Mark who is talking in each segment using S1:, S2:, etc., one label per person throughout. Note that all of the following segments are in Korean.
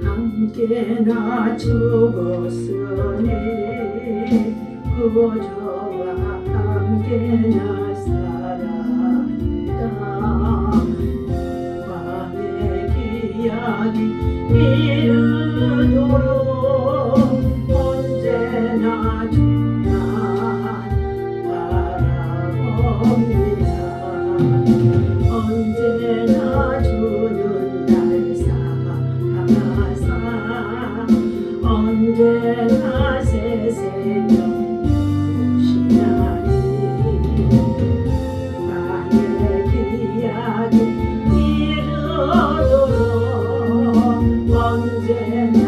S1: 함께나 죽었으니 그저와 함께나 살았다. 밤의 기약이 이르도록 언제나 주만 바라봅니다. 언제나 주는 날 사랑하사 언제나 새 생명 주시나니 밤의 기약이 이르도록 언제나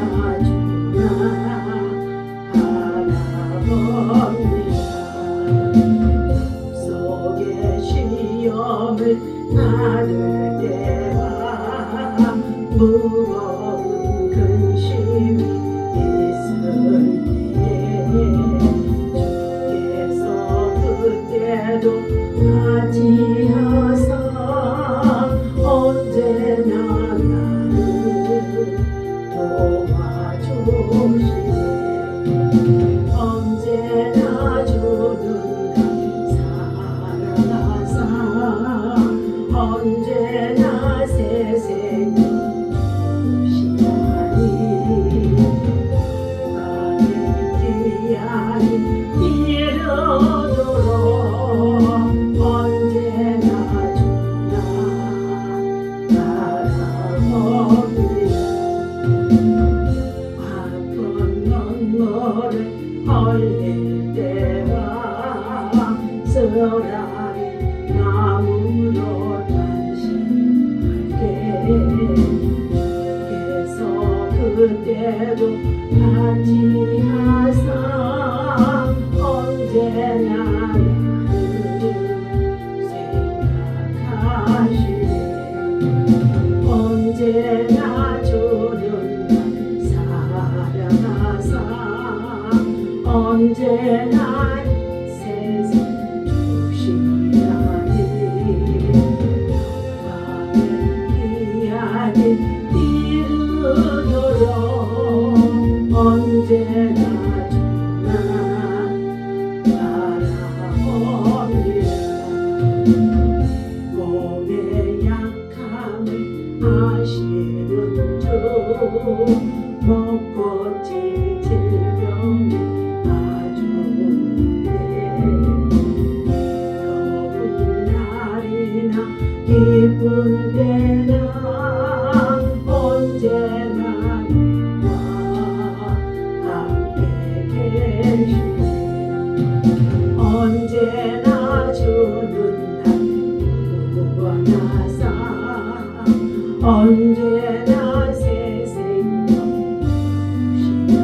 S1: 주나 바라봅니다. 속에 시험을 받을 때와 무거운 근심이 있을 때에 주께서 그때도 맞이하사 언제나 나를 도와주시네. 언제나 주는 사랑하사 언제나 새 생명 주시나니 나의 기약이 이르도록 언제나 주나 바라봅니다. 아픈 눈물을 흘릴 때와 쓰라린 마음으로 단심할 때 주께서 그때도 맞이하사 언제나 나를 생각하시네. 언제나 주는 사랑하사 언제나 세상 주시나니 밤의 기약이 이르도록 언제나 주나 바라봅니다. 몸의 약함을 아시는 주 못 고칠 질병이 아주는데 더운 날이나 기쁜 때나 언제나 나와 함께 계시네. 언제나 주는 날 구원하사 언제나 새 생명 주시나니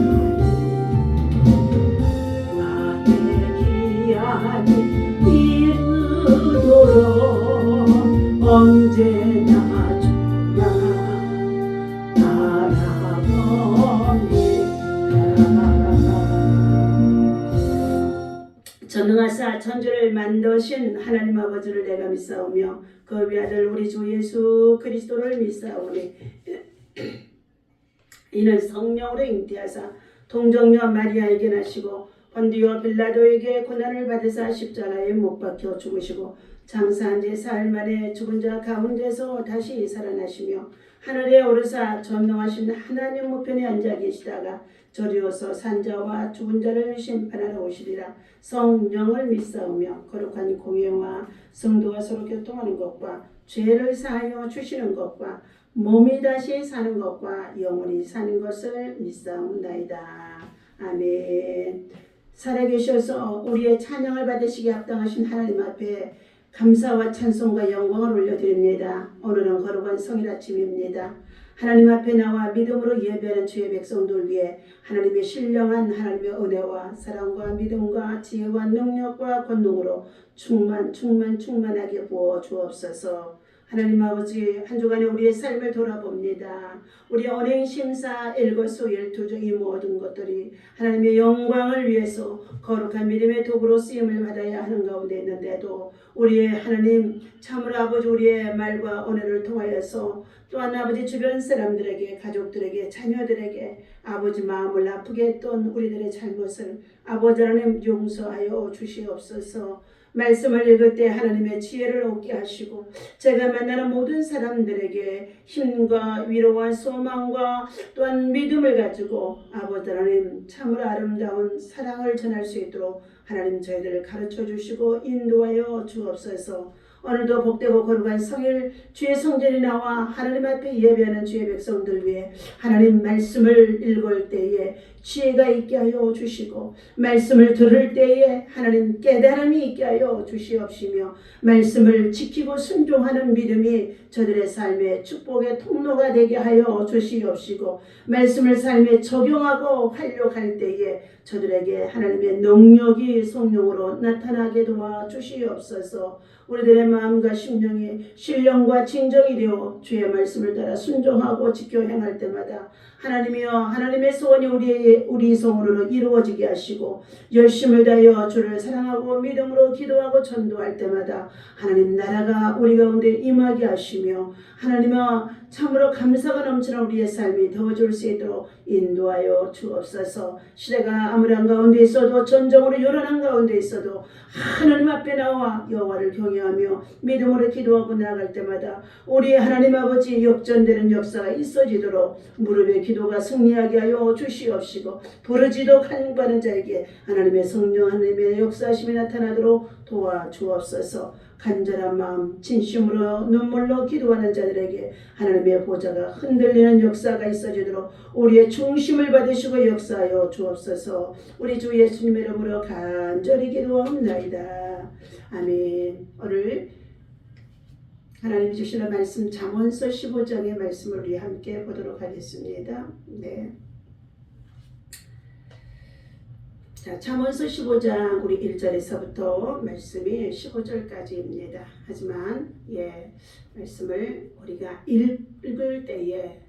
S1: 나의 기약이 이르도록 언제나 주나 바라봅니다. 전능하사 천주를 만드신 하나님 아버지를 내가 믿사오며 그 위아들 우리 주 예수 그리스도를 믿사오니 이는 성령으로 잉태하사 동정녀 마리아에게 나시고 본디오 빌라도에게 고난을 받으사 십자가에 못 박혀 죽으시고 장사한 지 사흘 만에 죽은 자 가운데서 다시 살아나시며 하늘에 오르사 전능하신 하나님 우편에 앉아 계시다가 저리오서 산자와 죽은 자를 심판하러 오시리라. 성령을 믿사오며 거룩한 공예와 성도가 서로 교통하는 것과 죄를 사하여 주시는 것과 몸이 다시 사는 것과 영원히 사는 것을 믿사옵나이다. 아멘. 살아계셔서 우리의 찬양을 받으시기에 합당하신 하나님 앞에 감사와 찬송과 영광을 올려드립니다. 오늘은 거룩한 성일 아침입니다. 하나님 앞에 나와 믿음으로 예배하는 주의 백성들 위해 하나님의 신령한 하나님의 은혜와 사랑과 믿음과 지혜와 능력과 권능으로 충만하게 부어 주옵소서. 하나님 아버지, 한 주간에 우리의 삶을 돌아봅니다. 우리 언행심사 일거수 열투조 이 모든 것들이 하나님의 영광을 위해서 거룩한 믿음의 도구로 쓰임을 받아야 하는 가운데 있는데도 우리의 하나님 참으로 아버지 우리의 말과 언어를 통하여서 또한 아버지 주변 사람들에게 가족들에게 자녀들에게 아버지 마음을 아프게 했던 우리들의 잘못을 아버지 하나님 용서하여 주시옵소서. 말씀을 읽을 때 하나님의 지혜를 얻게 하시고 제가 만나는 모든 사람들에게 힘과 위로와 소망과 또한 믿음을 가지고 아버지 하나님 참으로 아름다운 사랑을 전할 수 있도록 하나님 저희들을 가르쳐 주시고 인도하여 주옵소서. 오늘도 복되고 거룩한 성일 주의 성전이 나와 하나님 앞에 예배하는 주의 백성들 위해 하나님 말씀을 읽을 때에 지혜가 있게 하여 주시고 말씀을 들을 때에 하나님 깨달음이 있게 하여 주시옵시며 말씀을 지키고 순종하는 믿음이 저들의 삶의 축복의 통로가 되게 하여 주시옵시고 말씀을 삶에 적용하고 활용할 때에 저들에게 하나님의 능력이 성령으로 나타나게 도와주시옵소서. 우리들의 마음과 심령이 신령과 진정이 되어 주의 말씀을 따라 순종하고 지켜 행할 때마다 하나님이여 하나님의 소원이 우리 성으로 이루어지게 하시고 열심을 다하여 주를 사랑하고 믿음으로 기도하고 전도할 때마다 하나님 나라가 우리 가운데 임하게 하시며 하나님아 참으로 감사가 넘치는 우리의 삶이 되어줄 수 있도록 인도하여 주옵소서. 시대가 암울한 가운데 있어도 전정으로 요란한 가운데 있어도 하나님 앞에 나와 여호와를 경외하며 믿음으로 기도하고 나아갈 때마다 우리 하나님 아버지 역전되는 역사가 있어지도록 무릎의 기도가 승리하게 하여 주시옵시고 부르지도 간구하는 자에게 하나님의 성령 하나님의 역사하심이 나타나도록 도와주옵소서. 간절한 마음 진심으로 눈물로 기도하는 자들에게 하나님의 보좌가 흔들리는 역사가 있어지도록 우리의 중심을 받으시고 역사하여 주옵소서. 우리 주 예수님의 이름으로 간절히 기도하옵나이다. 아멘. 오늘 하나님이 주시는 말씀 잠언서 15장의 말씀을 우리 함께 보도록 하겠습니다. 네. 자, 잠언서 15장 우리 1절에서부터 말씀이 15절까지입니다. 하지만 말씀을 우리가 읽을 때에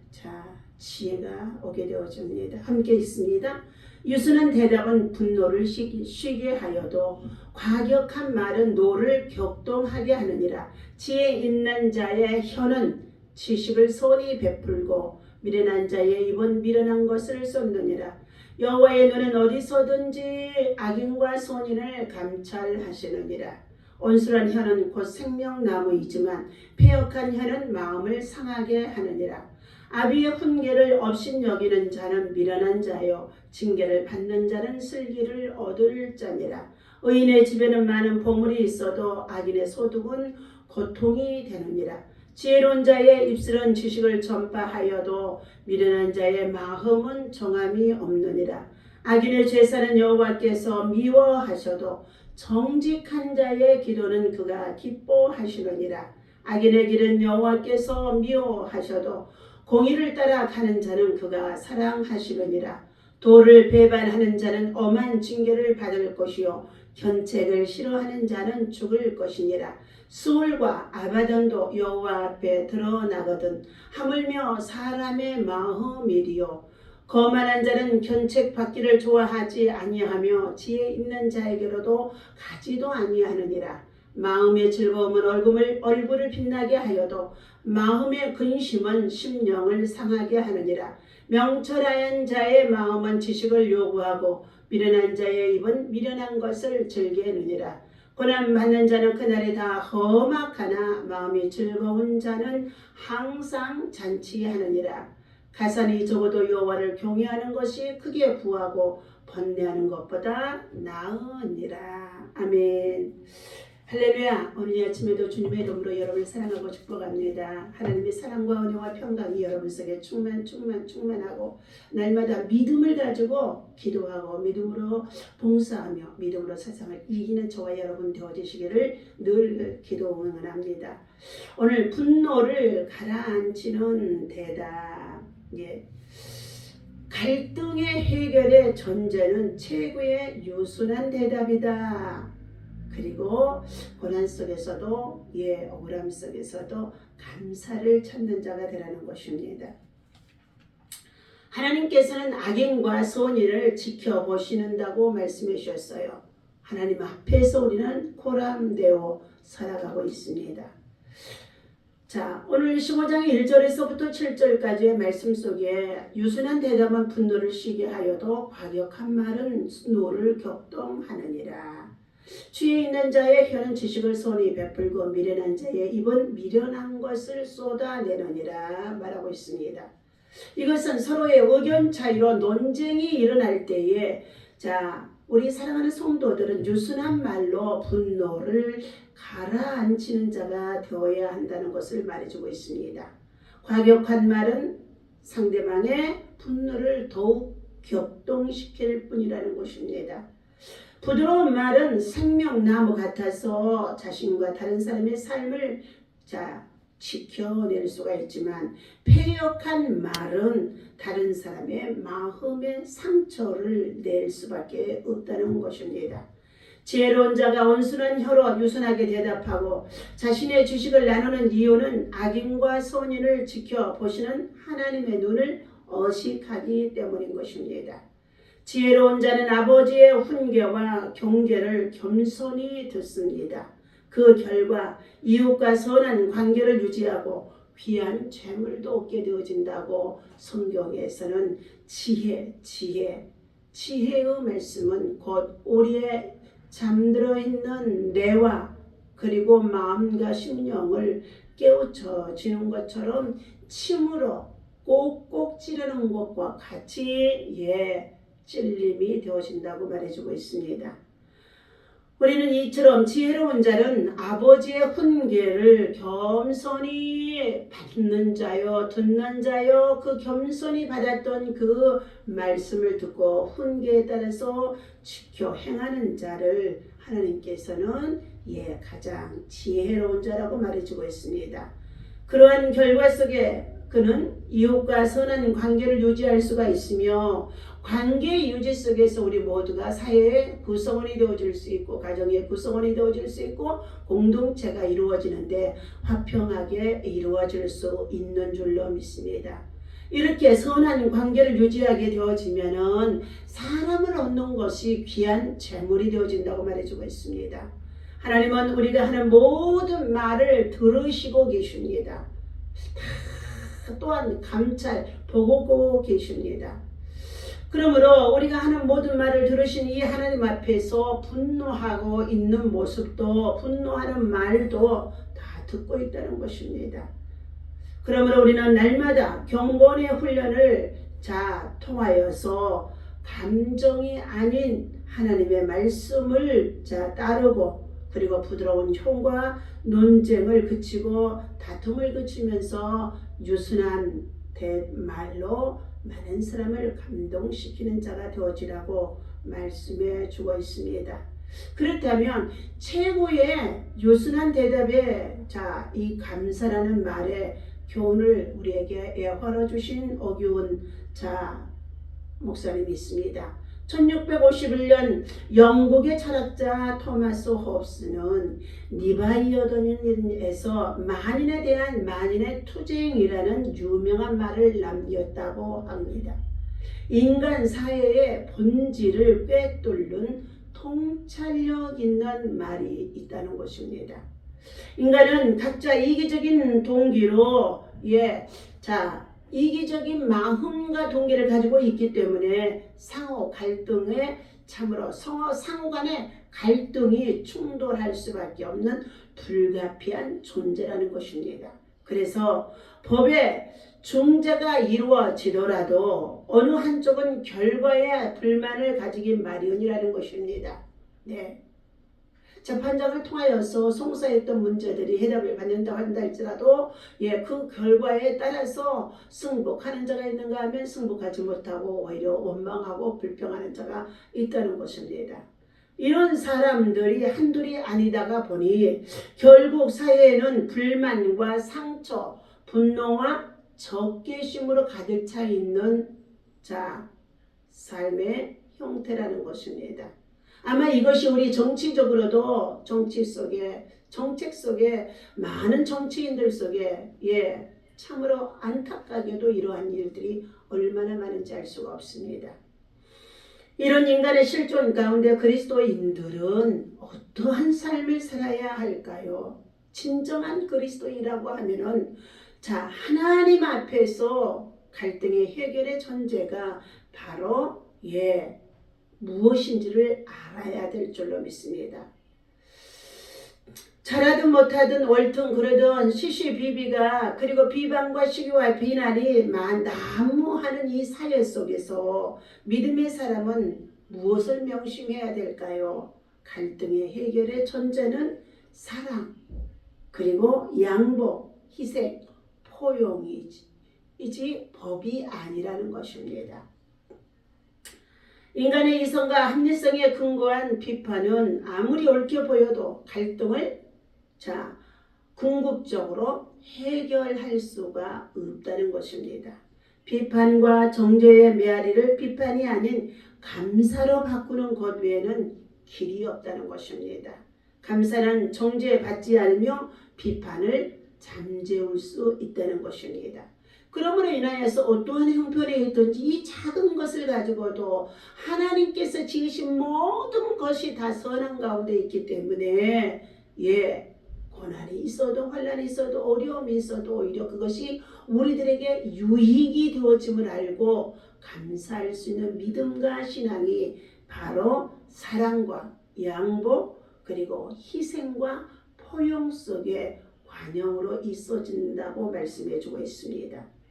S1: 지혜가 오게 되어집니다. 함께 있습니다. 유순한 대답은 분노를 쉬게 하여도 과격한 말은 노를 격동하게 하느니라. 지혜 있는 자의 혀는 지식을 선히 베풀고 미련한 자의 입은 미련한 것을 쏟느니라. 여호와의 눈은 어디서든지 악인과 선인을 감찰하시느니라. 온순한 혀는 곧 생명나무이지만 패역한 혀는 마음을 상하게 하느니라. 아비의 훈계를 업신여기는 자는 미련한 자요 징계를 받는 자는 슬기를 얻을 자니라. 의인의 집에는 많은 보물이 있어도 악인의 소득은 고통이 되느니라. 지혜로운 자의 입술은 지식을 전파하여도 미련한 자의 마음은 정함이 없느니라. 악인의 제사는 여호와께서 미워하셔도 정직한 자의 기도는 그가 기뻐하시느니라. 악인의 길은 여호와께서 미워하셔도 공의를 따라 가는 자는 그가 사랑하시느니라. 도를 배반하는 자는 엄한 징계를 받을 것이요 견책을 싫어하는 자는 죽을 것이니라. 수월과 아바던도 여호와 앞에 드러나거든 하물며 사람의 마음이리요. 거만한 자는 견책 받기를 좋아하지 아니하며 지혜 있는 자에게로도 가지도 아니하느니라. 마음의 즐거움은 얼굴을 빛나게 하여도 마음의 근심은 심령을 상하게 하느니라. 명철한 자의 마음은 지식을 요구하고 미련한 자의 입은 미련한 것을 즐기느니라. 고난받는 자는 그날에 다 험악하나 마음이 즐거운 자는 항상 잔치하느니라. 가산이 적어도 여호와를 경외하는 것이 크게 부하고 번뇌하는 것보다 나으니라. 아멘. 할렐루야. 오늘 아침에도 주님의 이름으로 여러분을 사랑하고 축복합니다. 하나님의 사랑과 은혜와 평강이 여러분 속에 충만하고 날마다 믿음을 가지고 기도하고 믿음으로 봉사하며 믿음으로 세상을 이기는 저와 여러분 되어주시기를 늘 기도 응원합니다. 오늘 분노를 가라앉히는 대답. 갈등의 해결의 전제는 최고의 유순한 대답이다. 그리고 고난 속에서도 억울함 속에서도 감사를 찾는 자가 되라는 것입니다. 하나님께서는 악인과 선인을 지켜보시는다고 말씀해 주셨어요. 하나님 앞에서 우리는 코람되어 살아가고 있습니다. 자, 오늘 15장 1절에서부터 7절까지의 말씀 속에 유순한 대답은 분노를 쉬게 하여도 과격한 말은 노를 격동하느니라. 주에 있는 자의 혀는 지식을 선히 베풀고 미련한 자의 입은 미련한 것을 쏟아내느니라 말하고 있습니다. 이것은 서로의 의견 차이로 논쟁이 일어날 때에 우리 사랑하는 성도들은 유순한 말로 분노를 가라앉히는 자가 되어야 한다는 것을 말해주고 있습니다. 과격한 말은 상대방의 분노를 더욱 격동시킬 뿐이라는 것입니다. 부드러운 말은 생명나무 같아서 자신과 다른 사람의 삶을 지켜낼 수가 있지만 패역한 말은 다른 사람의 마음의 상처를 낼 수밖에 없다는 것입니다. 지혜로운 자가 온순한 혀로 유순하게 대답하고 자신의 지식을 나누는 이유는 악인과 선인을 지켜보시는 하나님의 눈을 의식하기 때문인 것입니다. 지혜로운 자는 아버지의 훈계와 경계를 겸손히 듣습니다. 그 결과 이웃과 선한 관계를 유지하고 귀한 재물도 얻게 되어진다고 성경에서는 지혜의 말씀은 곧 우리의 잠들어 있는 뇌와 그리고 마음과 심령을 깨우쳐지는 것처럼 침으로 꼭꼭 찌르는 것과 같이 찔림이 되어진다고 말해주고 있습니다. 우리는 이처럼 지혜로운 자는 아버지의 훈계를 겸손히 받는 자요 듣는 자요 그 겸손히 받았던 그 말씀을 듣고 훈계에 따라서 지켜 행하는 자를 하나님께서는 가장 지혜로운 자라고 말해주고 있습니다. 그러한 결과 속에 그는 이웃과 선한 관계를 유지할 수가 있으며 관계 유지 속에서 우리 모두가 사회의 구성원이 되어줄 수 있고 가정의 구성원이 되어줄 수 있고 공동체가 이루어지는데 화평하게 이루어질 수 있는 줄로 믿습니다. 이렇게 선한 관계를 유지하게 되어지면은 사람을 얻는 것이 귀한 재물이 되어진다고 말해주고 있습니다. 하나님은 우리가 하는 모든 말을 들으시고 계십니다. 또한 감찰 보고 계십니다. 그러므로 우리가 하는 모든 말을 들으신 이 하나님 앞에서 분노하고 있는 모습도 분노하는 말도 다 듣고 있다는 것입니다. 그러므로 우리는 날마다 경건의 훈련을 통하여서 감정이 아닌 하나님의 말씀을 따르고 그리고 부드러운 혀과 논쟁을 그치고 다툼을 그치면서 유순한 말로 많은 사람을 감동시키는 자가 되어지라고 말씀해 주고 있습니다. 그렇다면 최고의 유순한 대답에 이 감사라는 말의 교훈을 우리에게 허러주신 어기운 목사님이 있습니다. 1651년 영국의 철학자 토마스 홉스는 니바이어던에서 만인에 대한 만인의 투쟁이라는 유명한 말을 남겼다고 합니다. 인간 사회의 본질을 꿰뚫는 통찰력 있는 말이 있다는 것입니다. 인간은 각자 이기적인 동기로 이기적인 마음과 동기를 가지고 있기 때문에 상호 갈등에 참으로 상호 간의 갈등이 충돌할 수밖에 없는 불가피한 존재라는 것입니다. 그래서 법의 중재가 이루어지더라도 어느 한쪽은 결과에 불만을 가지기 마련이라는 것입니다. 재판장을 통하여서 송사했던 문제들이 해답을 받는다고 한다 할지라도 그 결과에 따라서 승복하는 자가 있는가 하면 승복하지 못하고 오히려 원망하고 불평하는 자가 있다는 것입니다. 이런 사람들이 한둘이 아니다가 보니 결국 사회에는 불만과 상처, 분노와 적개심으로 가득 차 있는 삶의 형태라는 것입니다. 아마 이것이 우리 정치적으로도 정책 속에 많은 정치인들 속에 참으로 안타깝게도 이러한 일들이 얼마나 많은지 알 수가 없습니다. 이런 인간의 실존 가운데 그리스도인들은 어떠한 삶을 살아야 할까요? 진정한 그리스도인이라고 하면은 하나님 앞에서 갈등의 해결의 전제가 바로 무엇인지를 알아야 될 줄로 믿습니다. 잘하든 못하든 옳든 그러든 시시비비가 그리고 비방과 시기와 비난이 난무하는 이 사회 속에서 믿음의 사람은 무엇을 명심해야 될까요? 갈등의 해결의 전제는 사랑, 그리고 양보, 희생, 포용이지 법이 아니라는 것입니다. 인간의 이성과 합리성에 근거한 비판은 아무리 옳게 보여도 갈등을 궁극적으로 해결할 수가 없다는 것입니다. 비판과 정죄의 메아리를 비판이 아닌 감사로 바꾸는 것 외에는 길이 없다는 것입니다. 감사는 정죄받지 않으며 비판을 잠재울 수 있다는 것입니다. 그러므로 인하여서 어떠한 형편에 있든지 이 작은 것을 가지고도 하나님께서 지으신 모든 것이 다 선한 가운데 있기 때문에 고난이 있어도 환난이 있어도 어려움이 있어도 오히려 그것이 우리들에게 유익이 되어짐을 알고 감사할 수 있는 믿음과 신앙이 바로 사랑과 양보 그리고 희생과 포용 속에 관용으로 있어진다고 말씀해주고 있습니다.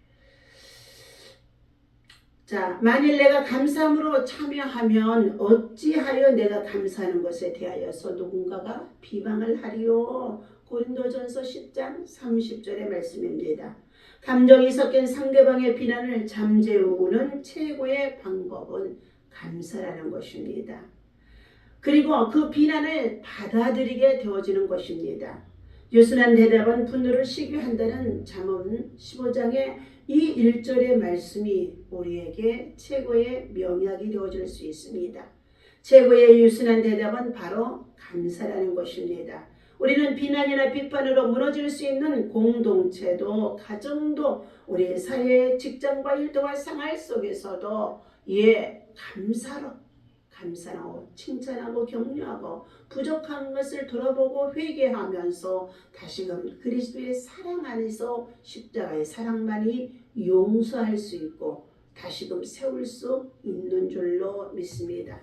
S1: 만일 내가 감사함으로 참여하면 어찌하여 내가 감사하는 것에 대하여서 누군가가 비방을 하리요. 고린도전서 10장 30절의 말씀입니다. 감정이 섞인 상대방의 비난을 잠재우는 최고의 방법은 감사라는 것입니다. 그리고 그 비난을 받아들이게 되어지는 것입니다. 유순한 대답은 분노를 시기한다는 잠언 15장의 이 1절의 말씀이 우리에게 최고의 명약이 되어질 수 있습니다. 최고의 유순한 대답은 바로 감사라는 것입니다. 우리는 비난이나 비판으로 무너질 수 있는 공동체도 가정도 우리 사회 직장과 일터와 생활 속에서도 감사하고 칭찬하고 격려하고 부족한 것을 돌아보고 회개하면서 다시금 그리스도의 사랑 안에서 십자가의 사랑만이 용서할 수 있고 다시금 세울 수 있는 줄로 믿습니다.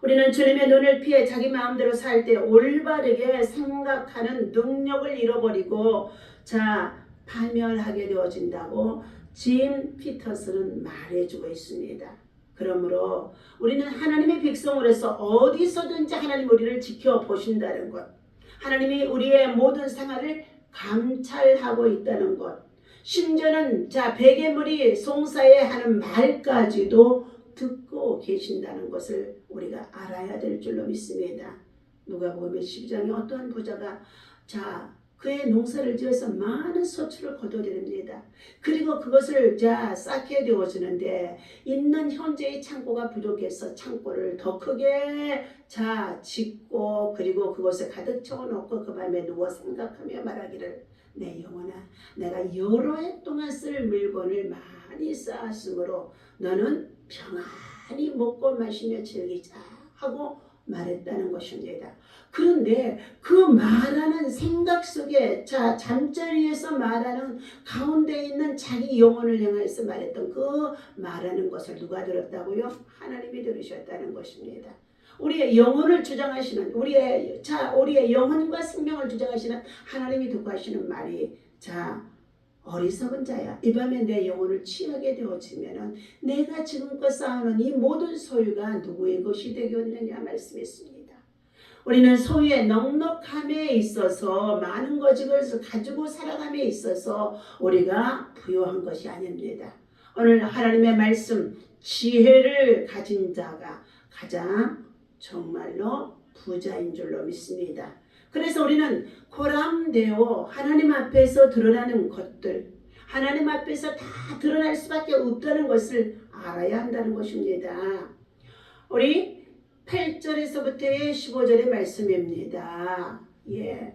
S1: 우리는 주님의 눈을 피해 자기 마음대로 살 때 올바르게 생각하는 능력을 잃어버리고 파멸하게 되어진다고 짐 피터스는 말해주고 있습니다. 그러므로 우리는 하나님의 백성으로서 어디서든지 하나님 우리를 지켜보신다는 것, 하나님이 우리의 모든 생활을 감찰하고 있다는 것, 심지어는 베개물이 송사에 하는 말까지도 듣고 계신다는 것을 우리가 알아야 될 줄로 믿습니다. 누가복음 12장에 어떠한 부자가 그의 농사를 지어서 많은 소출을 거둬들입니다. 그리고 그것을 쌓게 되어지는데 있는 현재의 창고가 부족해서 창고를 더 크게 짓고 그리고 그것에 가득 채워놓고 그 밤에 누워 생각하며 말하기를 내 영혼아 내가 여러 해 동안 쓸 물건을 많이 쌓았으므로 너는 평안히 먹고 마시며 즐기자 하고 말했다는 것입니다. 그런데 그 말하는 생각 속에 잠자리에서 말하는 가운데 있는 자기 영혼을 향해서 말했던 그 말하는 것을 누가 들었다고요? 하나님이 들으셨다는 것입니다. 우리의 영혼을 주장하시는 우리의 영혼과 생명을 주장하시는 하나님이 듣고 하시는 말이 어리석은 자야 이 밤에 내 영혼을 취하게 되어지면 내가 지금껏 쌓아놓은 이 모든 소유가 누구의 것이 되겠느냐 말씀했습니다. 우리는 소유의 넉넉함에 있어서 많은 것을 가지고 살아감에 있어서 우리가 부요한 것이 아닙니다. 오늘 하나님의 말씀 지혜를 가진 자가 가장 정말로 부자인 줄로 믿습니다. 그래서 우리는 고람되어 하나님 앞에서 드러나는 것들 하나님 앞에서 다 드러날 수밖에 없다는 것을 알아야 한다는 것입니다. 우리 8절에서부터의 15절의 말씀입니다. 예.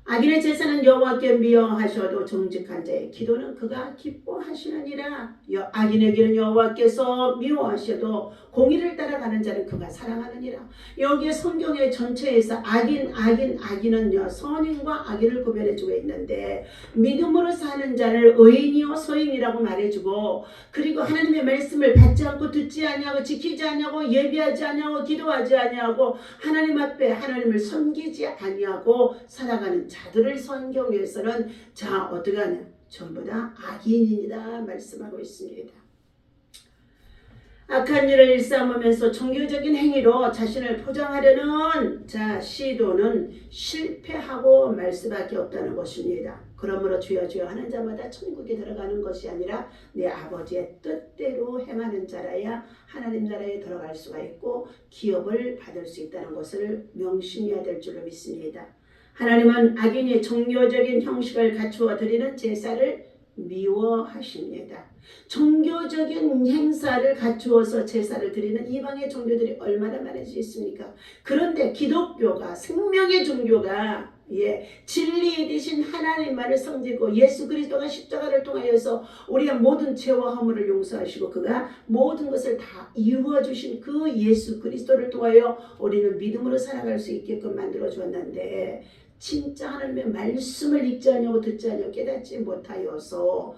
S1: 악인의 제사는 여호와께 미워하셔도 정직한 자의 기도는 그가 기뻐하시느니라. 악인에게는 여호와께서 미워하셔도 공의를 따라가는 자는 그가 사랑하느니라. 여기에 성경의 전체에서 악인은요 선인과 악인을 구별해주고 있는데, 믿음으로 사는 자를 의인이요 소인이라고 말해주고, 그리고 하나님의 말씀을 받지 않고 듣지 아니하고 지키지 아니하고 예비하지 아니하고 기도하지 아니하고 하나님 앞에 하나님을 섬기지 아니하고 살아가는 자들을 성경에서는 자 어떻게 하냐, 전부 다 악인이다 말씀하고 있습니다. 악한 일을 일삼으면서 종교적인 행위로 자신을 포장하려는 자 시도는 실패하고 말 수밖에 없다는 것입니다. 그러므로 주여 주여 하는 자마다 천국에 들어가는 것이 아니라 내 아버지의 뜻대로 행하는 자라야 하나님 나라에 들어갈 수가 있고 기업을 받을 수 있다는 것을 명심해야 될 줄로 믿습니다. 하나님은 악인이 종교적인 형식을 갖추어 드리는 제사를 미워하십니다. 종교적인 행사를 갖추어서 제사를 드리는 이방의 종교들이 얼마나 많은지 있습니까? 그런데 기독교가, 생명의 종교가 진리에 대신 하나님만을 섬기고 예수 그리스도가 십자가를 통하여서 우리의 모든 죄와 허물을 용서하시고 그가 모든 것을 다 이루어 주신 그 예수 그리스도를 통하여 우리는 믿음으로 살아갈 수 있게끔 만들어 주었는데, 진짜 하나님의 말씀을 읽지 않냐고 듣지 않냐고 깨닫지 못하여서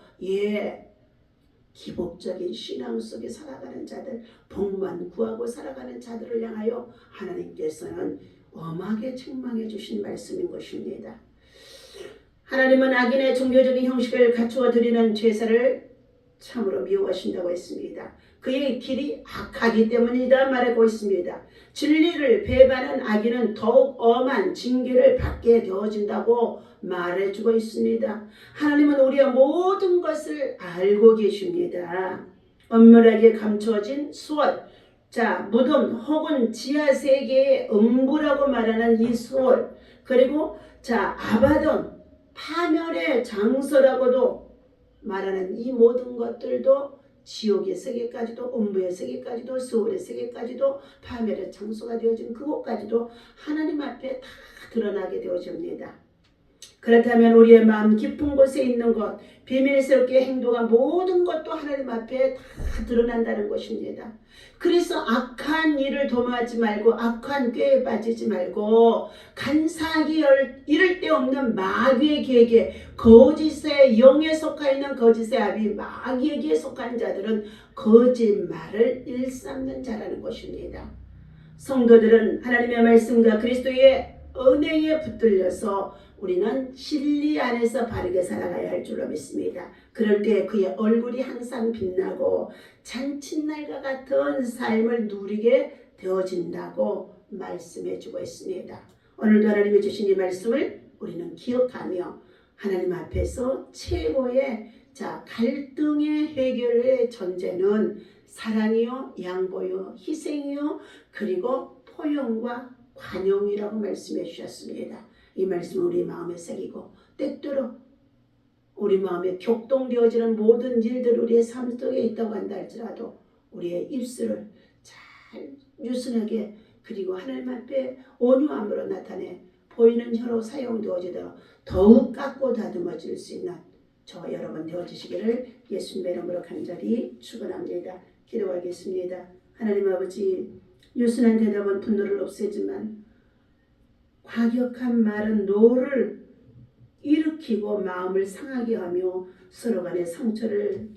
S1: 기복적인 신앙 속에 살아가는 자들, 복만 구하고 살아가는 자들을 향하여 하나님께서는 엄하게 책망해 주신 말씀인 것입니다. 하나님은 악인의 종교적인 형식을 갖추어 드리는 제사를 참으로 미워하신다고 했습니다. 그의 길이 악하기 때문이다 말하고 있습니다. 진리를 배반한 악인은 더욱 엄한 징계를 받게 되어진다고 말해주고 있습니다. 하나님은 우리의 모든 것을 알고 계십니다. 엄밀하게 감추어진 수월, 무덤 혹은 지하 세계의 음부라고 말하는 이 수월, 그리고 아바돈, 파멸의 장소라고도 말하는 이 모든 것들도 지옥의 세계까지도 음부의 세계까지도 수월의 세계까지도 파멸의 장소가 되어진 그곳까지도 하나님 앞에 다 드러나게 되어집니다. 그렇다면 우리의 마음 깊은 곳에 있는 것, 비밀스럽게 행동한 모든 것도 하나님 앞에 다 드러난다는 것입니다. 그래서 악한 일을 도모하지 말고 악한 꾀에 빠지지 말고 간사하기 이를 데 없는 마귀의 계획에, 거짓의 영에 속하 있는 거짓의 아비 마귀에게 속한 자들은 거짓말을 일삼는 자라는 것입니다. 성도들은 하나님의 말씀과 그리스도의 은혜에 붙들려서 우리는 진리 안에서 바르게 살아가야 할 줄로 믿습니다. 그럴 때 그의 얼굴이 항상 빛나고 잔칫날과 같은 삶을 누리게 되어진다고 말씀해 주고 있습니다. 오늘도 하나님이 주신 이 말씀을 우리는 기억하며 하나님 앞에서 최고의 갈등의 해결의 전제는 사랑이요, 양보요, 희생이요, 그리고 포용과 관용이라고 말씀해 주셨습니다. 이 말씀을 우리 마음에 새기고 때때로 우리 마음에 격동되어지는 모든 일들 우리의 삶 속에 있다고 한다 할지라도 우리의 입술을 잘 유순하게, 그리고 하나님 앞에 온유함으로 나타내 보이는 혀로 사용되어지도록 더욱 깎고 다듬어질 수 있는 저와 여러분 되어주시기를 예수님의 이름으로 간절히 축원합니다. 기도하겠습니다. 하나님 아버지, 유순한 대답은 분노를 없애지만 과격한 말은 노를 일으키고 마음을 상하게 하며 서로 간의 상처를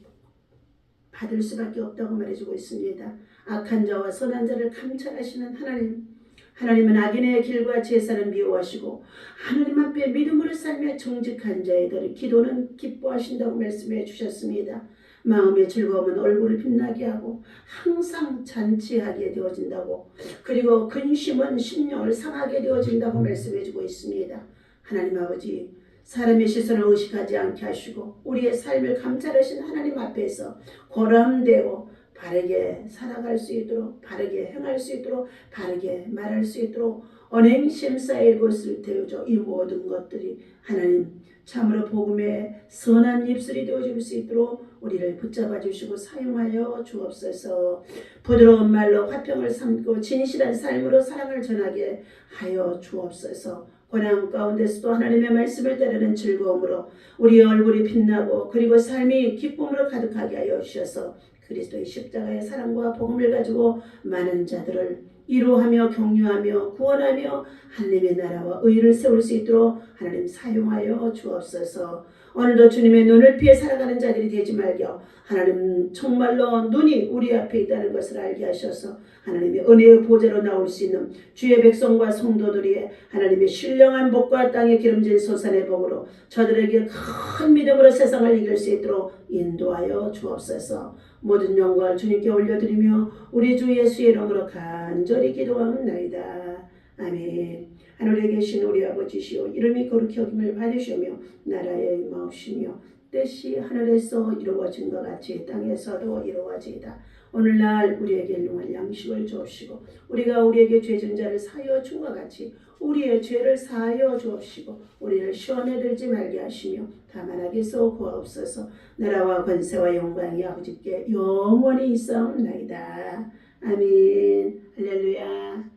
S1: 받을 수밖에 없다고 말해주고 있습니다. 악한 자와 선한 자를 감찰하시는 하나님은 악인의 길과 제사를 미워하시고 하나님 앞에 믿음으로 살며 정직한 자의 기도는 기뻐하신다고 말씀해 주셨습니다. 마음의 즐거움은 얼굴을 빛나게 하고 항상 잔치하게 되어진다고, 그리고 근심은 심령을 상하게 되어진다고 말씀해 주고 있습니다. 하나님 아버지, 사람의 시선을 의식하지 않게 하시고 우리의 삶을 감찰하신 하나님 앞에서 고람되고 바르게 살아갈 수 있도록, 바르게 행할 수 있도록, 바르게 말할 수 있도록 언행심사의 것을 되어줘 이 모든 것들이 하나님 참으로 복음의 선한 입술이 되어줄 수 있도록 우리를 붙잡아 주시고 사용하여 주옵소서. 부드러운 말로 화평을 삼고 진실한 삶으로 사랑을 전하게 하여 주옵소서. 고난 가운데서도 하나님의 말씀을 따르는 즐거움으로 우리의 얼굴이 빛나고 그리고 삶이 기쁨으로 가득하게 하여 주셔서 그리스도의 십자가의 사랑과 복음을 가지고 많은 자들을 위로하며 격려하며 구원하며 하나님의 나라와 의를 세울 수 있도록 하나님 사용하여 주옵소서. 오늘도 주님의 눈을 피해 살아가는 자들이 되지 말겨 하나님 정말로 눈이 우리 앞에 있다는 것을 알게 하셔서 하나님의 은혜의 보좌로 나올 수 있는 주의 백성과 성도들이 하나님의 신령한 복과 땅의 기름진 솟아내 복으로 저들에게 큰 믿음으로 세상을 이길 수 있도록 인도하여 주옵소서. 모든 영광을 주님께 올려드리며 우리 주 예수의 이름으로 간절히 기도하옵나이다. 아멘. 하늘에 계신 우리 아버지시오, 이름이 거룩히 여김을 받으시며 나라의 임하옵시며 뜻이 하늘에서 이루어진 것 같이 땅에서도 이루어지이다. 오늘날 우리에게 일용할 양식을 주옵시고 우리가 우리에게 죄진 자를 사하여 준 것 같이 우리의 죄를 사하여 주옵시고 우리를 시험에 들지 말게 하시며 다만 악에서 구하옵소서. 나라와 권세와 영광이 아버지께 영원히 있사옵나이다. 아멘. 할렐루야.